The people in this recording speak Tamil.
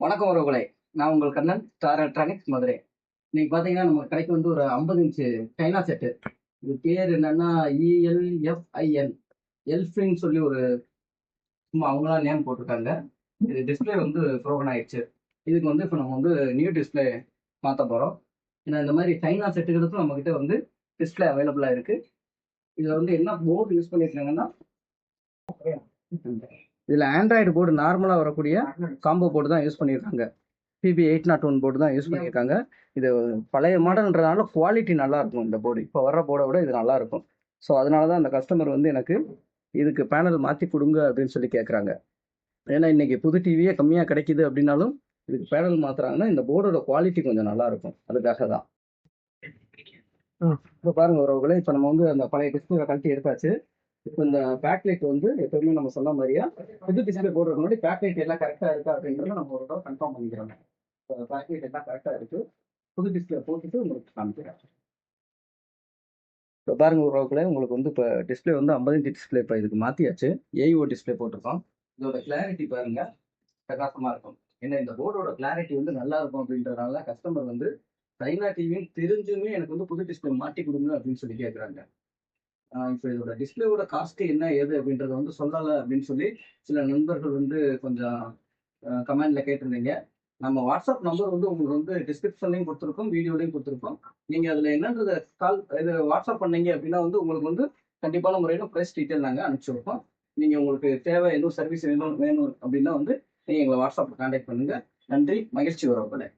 வணக்கம் உறவுகளே. நான் உங்கள் கண்ணன், ஸ்டார் எலக்ட்ரானிக்ஸ் மதுரை. இன்னைக்கு பார்த்தீங்கன்னா நம்ம கடைக்கு வந்து ஒரு 50 இன்ச்சு சைனா செட்டு. இது பேர் என்னன்னா ELFIN எல்ஃபின்னு சொல்லி ஒரு சும்மா அவங்களா நேம் போட்டிருக்காங்க. இது டிஸ்பிளே வந்து ப்ரோகன் ஆயிடுச்சு. இதுக்கு வந்து இப்போ நம்ம வந்து நியூ டிஸ்பிளே மாற்ற போகிறோம். ஏன்னா இந்த மாதிரி சைனா செட்டுகளுக்கும் நம்மக்கிட்ட வந்து டிஸ்பிளே அவைலபிளாக இருக்கு. இதில் வந்து என்ன போர்டு யூஸ் பண்ணியிருக்காங்கன்னா, இதில் ஆண்ட்ராய்டு போர்டு நார்மலாக வரக்கூடிய காம்போ போர்டு தான் யூஸ் பண்ணியிருக்காங்க. PB801 போர்டு தான் யூஸ் பண்ணியிருக்காங்க. இது பழைய மாடல்ன்றதுனால குவாலிட்டி நல்லா இருக்கும். இந்த போர்டு இப்போ வர்ற போர்டை விட இது நல்லா இருக்கும். ஸோ அதனால தான் அந்த கஸ்டமர் வந்து எனக்கு இதுக்கு பேனல் மாற்றி கொடுங்க அப்படின்னு சொல்லி கேட்குறாங்க. ஏன்னா இன்னைக்கு புது டிவியே கம்மியாக கிடைக்குது அப்படின்னாலும் இதுக்கு பேனல் மாத்துறாங்கன்னா இந்த போர்டோட குவாலிட்டி கொஞ்சம் நல்லா இருக்கும். அதுக்காக தான். இப்போ பாருங்க உறவுகளே, இப்போ நம்ம வந்து அந்த பழைய டிஸ்பிளே கழட்டி எடுத்தாச்சு. இப்போ இந்த பேக்லைட் வந்து எப்பவுமே நம்ம சொன்ன மாதிரியா புது டிஸ்பிளே போடுறதுக்கு முன்னாடி பேக்லைட் எல்லாம் கரெக்டாக இருக்கா அப்படின்றத நம்ம ஒரு தடவை கன்ஃபார்ம் பண்ணிக்கிறோம். பேக்கெட் எல்லாம் கரெக்டாக இருக்கு. புது டிஸ்பிளே போட்டுட்டு உங்களுக்கு காமிக்கிறேன். இப்போ பாருங்க உறவுகளே, உங்களுக்கு வந்து இப்போ டிஸ்பிளே வந்து 50 இன்ச் டிஸ்பிளே இப்போ இதுக்கு மாற்றியாச்சு. AIO டிஸ்பிளே போட்டிருக்கோம். இதோட கிளாரிட்டி பாருங்க பிரகாசமாக இருக்கும். ஏன்னா இந்த போர்டோட கிளாரிட்டி வந்து நல்லா இருக்கும் அப்படின்றதுனால கஸ்டமர் வந்து சைனா டிவின்னு தெரிஞ்சுமே எனக்கு வந்து புது டிஸ்பிளே மாட்டி கொடுங்க அப்படின்னு சொல்லி கேட்குறாங்க. இப்போ இதோட டிஸ்பிளேவோட காஸ்ட் என்ன ஏது அப்படின்றத வந்து சொல்லலை அப்படின்னு சொல்லி சில நண்பர்கள் வந்து கொஞ்சம் கமெண்ட்ல கேட்டிருந்தீங்க. நம்ம வாட்ஸ்அப் நம்பர் வந்து உங்களுக்கு வந்து டிஸ்கிரிப்ஷன்லையும் கொடுத்துருக்கோம், வீடியோலையும் கொடுத்துருக்கோம். நீங்க அதுல என்னன்றத இது வாட்ஸ்அப் பண்ணீங்க அப்படின்னா வந்து உங்களுக்கு வந்து கண்டிப்பான முறையில் ப்ரைஸ் டீட்டெயில் நாங்கள் அனுப்பிச்சி வைப்போம். நீங்க உங்களுக்கு தேவை எதுவும் சர்வீஸ் வேணும் அப்படின்னா வந்து நீங்க எங்களை வாட்ஸ்அப்ல கான்டாக்ட் பண்ணுங்க. நன்றி, மகிழ்ச்சி உறவுகளே.